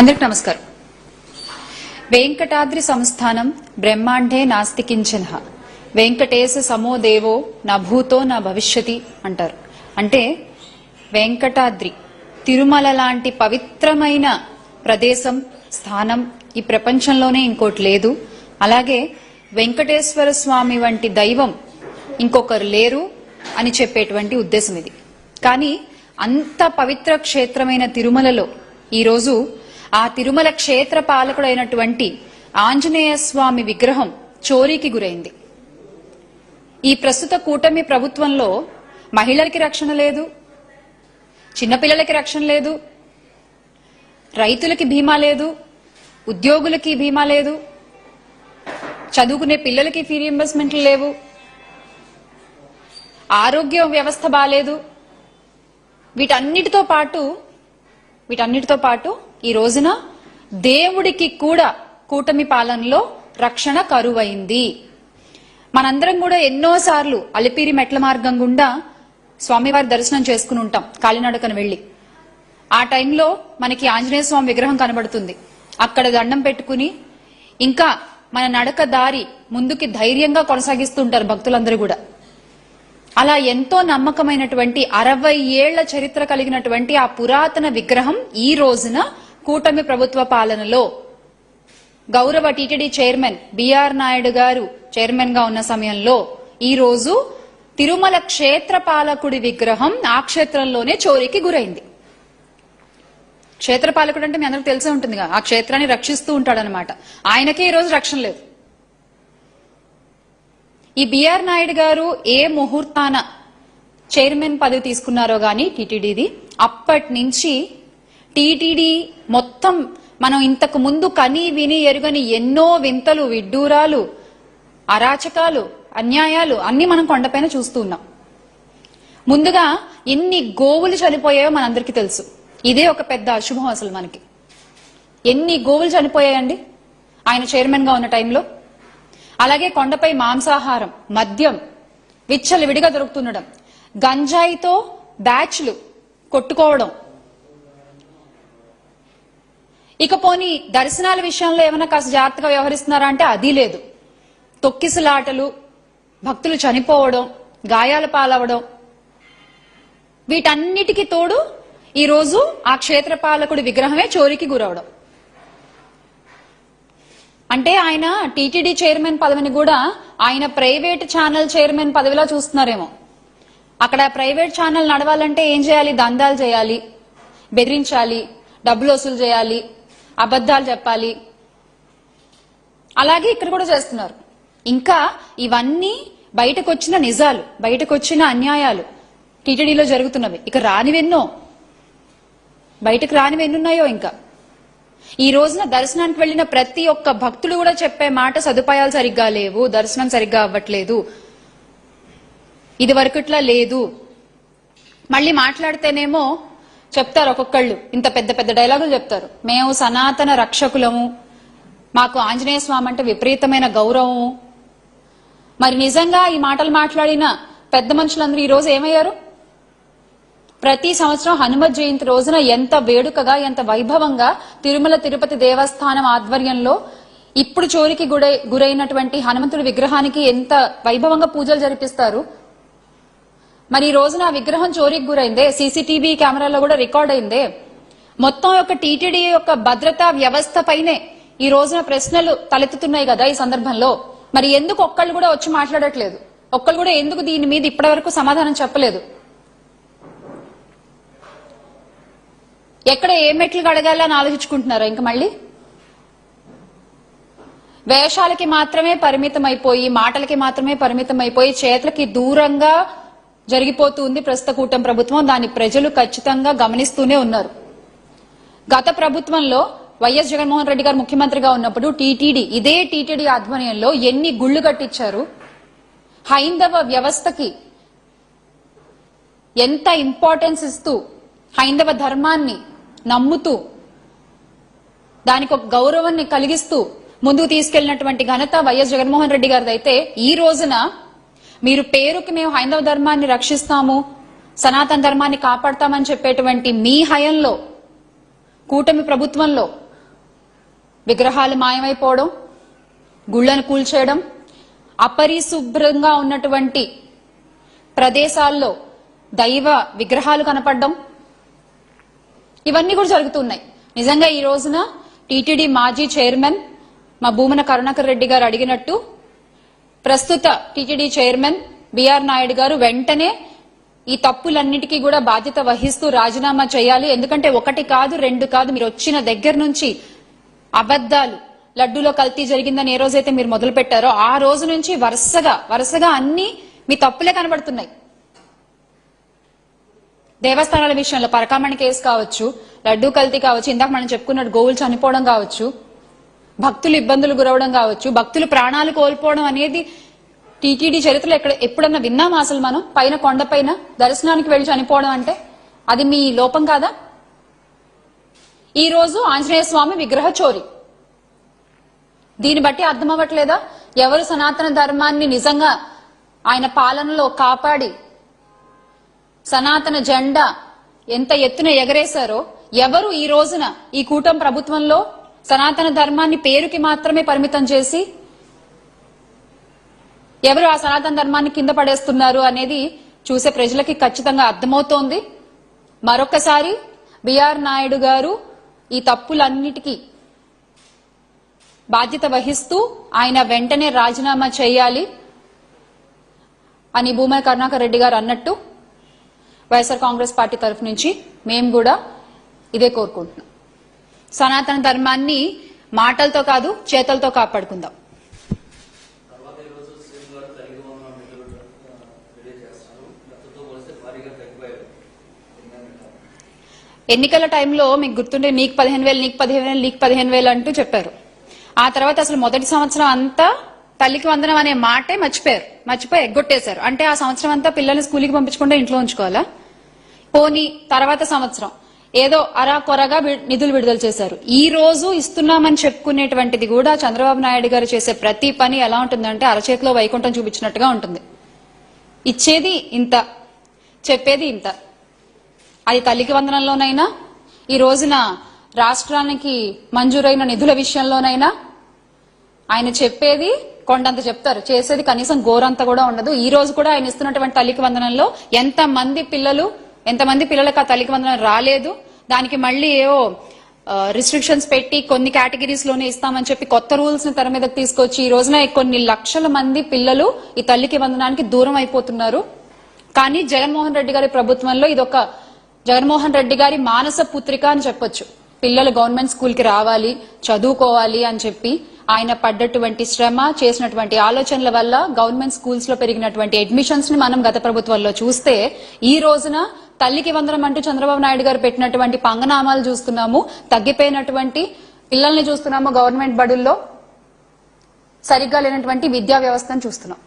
అందరికి నమస్కారం. వెంకటాద్రి సంస్థానం బ్రహ్మాండే నాస్తి కించన వెంకటేశ సమో దేవో నా భూతో నా భవిష్యతి అంటారు. అంటే వెంకటాద్రి తిరుమల లాంటి పవిత్రమైన ప్రదేశం స్థానం ఈ ప్రపంచంలోనే ఇంకోటి లేదు. అలాగే వెంకటేశ్వర స్వామి వంటి దైవం ఇంకొకరు లేరు అని చెప్పేటువంటి ఉద్దేశం ఇది. కానీ అంత పవిత్ర క్షేత్రమైన తిరుమలలో ఈరోజు ఆ తిరుమల క్షేత్ర పాలకుడైనటువంటి ఆంజనేయ స్వామి విగ్రహం చోరీకి గురైంది. ఈ ప్రస్తుత కూటమి ప్రభుత్వంలో మహిళలకి రక్షణ లేదు, చిన్నపిల్లలకి రక్షణ లేదు, రైతులకి బీమా లేదు, ఉద్యోగులకి బీమా లేదు, చదువుకునే పిల్లలకి ఫీ రీయింబర్స్మెంట్లు లేవు, ఆరోగ్య వ్యవస్థ బాలేదు. వీటన్నిటితో పాటు ఈ రోజున దేవుడికి కూడా కూటమి పాలనలో రక్షణ కరువైంది. మనందరం కూడా ఎన్నోసార్లు అలిపిరి మెట్ల మార్గం గుండా స్వామివారి దర్శనం చేసుకుని ఉంటాం కాలినడకన వెళ్లి. ఆ టైంలో మనకి ఆంజనేయ స్వామి విగ్రహం కనబడుతుంది. అక్కడ దండం పెట్టుకుని ఇంకా మన నడక దారి ముందుకి ధైర్యంగా కొనసాగిస్తుంటారు భక్తులందరూ కూడా. అలా ఎంతో నమ్మకమైనటువంటి 60 ఏళ్ల చరిత్ర కలిగినటువంటి ఆ పురాతన విగ్రహం ఈ రోజున కూటమి ప్రభుత్వ పాలనలో గౌరవ టీటీడీ చైర్మన్ బిఆర్ నాయుడు గారు చైర్మన్ గా ఉన్న సమయంలో ఈ రోజు తిరుమల క్షేత్ర పాలకుడి విగ్రహం ఆ క్షేత్రంలోనే చోరీకి గురైంది. క్షేత్రపాలకుడు అంటే మీ అందరికి తెలిసే ఉంటుందిగా, ఆ క్షేత్రాన్ని రక్షిస్తూ ఉంటాడనమాట. ఆయనకే ఈ రోజు రక్షణ లేదు. ఈ బిఆర్ నాయుడు గారు ఏ ముహూర్తాన చైర్మన్ పదవి తీసుకున్నారో గాని టీటీడీది, అప్పటి నుంచి టీటీడీ మొత్తం మనం ఇంతకు ముందు కని విని ఎరుగని ఎన్నో వింతలు, విడ్డూరాలు, అరాచకాలు, అన్యాయాలు అన్ని మనం కొండపైన చూస్తూ ఉన్నాం. ముందుగా ఎన్ని గోవులు చనిపోయాయో మనందరికీ తెలుసు. ఇదే ఒక పెద్ద అశుభం అసలు మనకి. ఎన్ని గోవులు చనిపోయాయండి ఆయన చైర్మన్ గా ఉన్న టైంలో. అలాగే కొండపై మాంసాహారం, మద్యం విచ్చలవిడిగా దొరుకుతుండడం, గంజాయితో బ్యాచ్లు కొట్టుకోవడం. ఇక పోనీ దర్శనాల విషయంలో ఏమైనా కాస్త జాగ్రత్తగా వ్యవహరిస్తున్నారా అంటే అది లేదు. తొక్కిసలాటలు, భక్తులు చనిపోవడం, గాయాల పాలవడం, వీటన్నిటికీ తోడు ఈరోజు ఆ క్షేత్రపాలకుడి విగ్రహమే చోరీకి గురవడం. అంటే ఆయన టీటీడీ చైర్మన్ పదవిని కూడా ఆయన ప్రైవేట్ ఛానల్ చైర్మన్ పదవిలా చూస్తున్నారేమో. అక్కడ ప్రైవేట్ ఛానల్ నడవాలంటే ఏం చేయాలి? దందాలు చేయాలి, బెదిరించాలి, డబ్బులు వసూలు చేయాలి, అబద్దాలు చెప్పాలి. అలాగే ఇక్కడ కూడా చేస్తున్నారు. ఇంకా ఇవన్నీ బయటకు వచ్చిన నిజాలు, బయటకు వచ్చిన అన్యాయాలు టీటీడీలో జరుగుతున్నవి. ఇక రానివెన్నో, బయటకు రానివెన్నున్నాయో. ఇంకా ఈ రోజున దర్శనానికి వెళ్లిన ప్రతి ఒక్క భక్తుడు కూడా చెప్పే మాట సదుపాయాలు సరిగ్గా లేవు, దర్శనం సరిగ్గా అవ్వట్లేదు, ఇది వరకుట్లా లేదు. మళ్ళీ మాట్లాడితేనేమో చెప్తారు ఒక్కొక్కళ్ళు, ఇంత పెద్ద పెద్ద డైలాగులు చెప్తారు. మేము సనాతన రక్షకులము, మాకు ఆంజనేయ స్వామి అంటే విపరీతమైన గౌరవము. మరి నిజంగా ఈ మాటలు మాట్లాడిన పెద్ద మనుషులందరూ ఈ రోజు ఏమయ్యారు? ప్రతి సంవత్సరం హనుమత్ జయంతి రోజున ఎంత వేడుకగా, ఎంత వైభవంగా తిరుమల తిరుపతి దేవస్థానం ఆధ్వర్యంలో ఇప్పుడు చోరీకి గురైనటువంటి హనుమంతుడి విగ్రహానికి ఎంత వైభవంగా పూజలు జరిపిస్తారు. మరి ఈ రోజున ఆ విగ్రహం చోరీకి గురైందే, సీసీటీవీ కెమెరాలో కూడా రికార్డ్ అయిందే. మొత్తం యొక్క టీటీడీ యొక్క భద్రతా వ్యవస్థ పైనే ఈ రోజున ప్రశ్నలు తలెత్తుతున్నాయి కదా ఈ సందర్భంలో. మరి ఎందుకు ఒక్కళ్ళు కూడా వచ్చి మాట్లాడట్లేదు? ఒక్కళ్ళు కూడా ఎందుకు దీని మీద ఇప్పటి వరకు సమాధానం చెప్పలేదు? ఎక్కడ ఏ మెట్లు అడగాలని ఆలోచించుకుంటున్నారా? ఇంకా మళ్ళీ వేషాలకి మాత్రమే పరిమితం అయిపోయి, మాటలకి మాత్రమే పరిమితం అయిపోయి చేతులకి దూరంగా జరిగిపోతుంది ప్రస్తుత కూటమి ప్రభుత్వం. దాన్ని ప్రజలు ఖచ్చితంగా గమనిస్తూనే ఉన్నారు. గత ప్రభుత్వంలో వైఎస్ జగన్మోహన్ రెడ్డి గారు ముఖ్యమంత్రిగా ఉన్నప్పుడు టీటీడీ, ఇదే టీటీడీ ఆధ్వర్యంలో ఎన్ని గుళ్లు కట్టించారు. హైందవ వ్యవస్థకి ఎంత ఇంపార్టెన్స్ ఇస్తూ, హైందవ ధర్మాన్ని నమ్ముతూ, దానికి ఒక గౌరవాన్ని కలిగిస్తూ ముందుకు తీసుకెళ్లినటువంటి ఘనత వైఎస్ జగన్మోహన్ రెడ్డి గారిది. అయితే ఈ రోజున మీరు పేరుకి మేము హైందవ ధర్మాన్ని రక్షిస్తాము, సనాతన ధర్మాన్ని కాపాడతామని చెప్పేటువంటి మీ హయంలో కూటమి ప్రభుత్వంలో విగ్రహాలు మాయమైపోవడం, గుళ్లను కూల్చేయడం, అపరిశుభ్రంగా ఉన్నటువంటి ప్రదేశాల్లో దైవ విగ్రహాలు కనపడడం, ఇవన్నీ కూడా జరుగుతున్నాయి. నిజంగా ఈ రోజున టీటీడీ మాజీ చైర్మన్ మా భూమన కరుణాకర్ రెడ్డి గారు అడిగినట్టు ప్రస్తుత టీటీడీ చైర్మన్ బిఆర్ నాయుడు గారు వెంటనే ఈ తప్పులన్నిటికీ కూడా బాధ్యత వహిస్తూ రాజీనామా చేయాలి. ఎందుకంటే ఒకటి కాదు, రెండు కాదు, మీరు వచ్చిన దగ్గర నుంచి అబద్దాలు, లడ్డూలో కల్తీ జరిగిందని ఏ రోజైతే మీరు మొదలు పెట్టారో ఆ రోజు నుంచి వరుసగా అన్ని మీ తప్పులే కనబడుతున్నాయి. దేవస్థానాల విషయంలో పరకామణి కేసు కావచ్చు, లడ్డూ కల్తీ కావచ్చు, ఇందాక మనం చెప్పుకున్నట్టు గోవులు చనిపోవడం కావచ్చు, భక్తులు ఇబ్బందులు గురవడం కావచ్చు, భక్తులు ప్రాణాలు కోల్పోవడం అనేది టీటీడీ చరిత్రలో ఎప్పుడన్నా విన్నామా అసలు మనం? పైన కొండపైన దర్శనానికి వెళ్లి చనిపోవడం అంటే అది మీ లోపం కాదా? ఈ రోజు ఆంజనేయ స్వామి విగ్రహ చోరీ. దీన్ని బట్టి అర్థం అవ్వట్లేదా ఎవరు సనాతన ధర్మాన్ని నిజంగా ఆయన పాలనలో కాపాడి సనాతన జెండా ఎంత ఎత్తున ఎగరేశారో, ఎవరు ఈ రోజున ఈ కూటమి ప్రభుత్వంలో సనాతన ధర్మాన్ని పేరుకి మాత్రమే పరిమితం చేసి ఎవరు ఆ సనాతన ధర్మాన్ని కింద పడేస్తున్నారు అనేది చూసే ప్రజలకి ఖచ్చితంగా అర్థమవుతోంది. మరొకసారి బిఆర్ నాయుడు గారు ఈ తప్పులన్నిటికీ బాధ్యత వహిస్తూ ఆయన వెంటనే రాజీనామా చేయాలి అని భూమన కరుణాకర్ రెడ్డి గారు అన్నట్టు వైఎస్ఆర్ కాంగ్రెస్ పార్టీ తరఫు నుంచి మేము కూడా ఇదే కోరుకుంటున్నాం. సనాతన ధర్మాన్ని మాటలతో కాదు చేతలతో కాపాడుకుందాం. ఎన్నికల టైంలో మీకు గుర్తుంటే నీకు 15,000, నీకు 15,000, నీకు 15,000 అంటూ చెప్పారు. ఆ తర్వాత అసలు మొదటి సంవత్సరం అంతా తల్లికి వందనం అనే మాటే మర్చిపోయి ఎగ్గొట్టేశారు. అంటే ఆ సంవత్సరం అంతా పిల్లల్ని స్కూల్కి పంపించకుండా ఇంట్లో ఉంచుకోవాలా? పోనీ తర్వాత సంవత్సరం ఏదో అరా కొరగా నిధులు విడుదల చేశారు. ఈ రోజు ఇస్తున్నామని చెప్పుకునేటువంటిది కూడా చంద్రబాబు నాయుడు గారు చేసే ప్రతి పని ఎలా ఉంటుందంటే అరచేతిలో వైకుంఠం చూపించినట్టుగా ఉంటుంది. ఇచ్చేది ఇంత, చెప్పేది ఇంత. అది తల్లికి వందనంలోనైనా, ఈ రోజున రాష్ట్రానికి మంజూరైన నిధుల విషయంలోనైనా ఆయన చెప్పేది కొండంత చెప్తారు, చేసేది కనీసం గోరంత కూడా ఉండదు. ఈ రోజు కూడా ఆయన ఇస్తున్నటువంటి తల్లికి వందనంలో ఎంతమంది పిల్లలకు ఆ తల్లికి వందనం రాలేదు. దానికి మళ్ళీ ఏవో రిస్ట్రిక్షన్స్ పెట్టి కొన్ని కేటగిరీస్ లోనే ఇస్తామని చెప్పి కొత్త రూల్స్ ని తెర మీదకి తీసుకొచ్చి ఈ రోజున కొన్ని లక్షల మంది పిల్లలు ఈ తల్లికి వందనానికి దూరం అయిపోతున్నారు. కానీ జగన్మోహన్ రెడ్డి గారి ప్రభుత్వంలో ఇదొక జగన్మోహన్ రెడ్డి గారి మానస పుత్రిక అని చెప్పొచ్చు. పిల్లలు గవర్నమెంట్ స్కూల్ కి రావాలి, చదువుకోవాలి అని చెప్పి ఆయన పడ్డటువంటి శ్రమ, చేసినటువంటి ఆలోచనల వల్ల గవర్నమెంట్ స్కూల్స్ లో పెరిగినటువంటి అడ్మిషన్స్ ని మనం గత ప్రభుత్వంలో చూస్తే ఈ రోజున తల్లికి వందనం అంటూ చంద్రబాబు నాయుడు గారు పెట్టినటువంటి పంగనామాలు చూస్తున్నాము. తగ్గిపోయినటువంటి పిల్లల్ని చూస్తున్నాము. గవర్నమెంట్ బడుల్లో సరిగ్గా లేనటువంటి విద్యా వ్యవస్థను చూస్తున్నాం.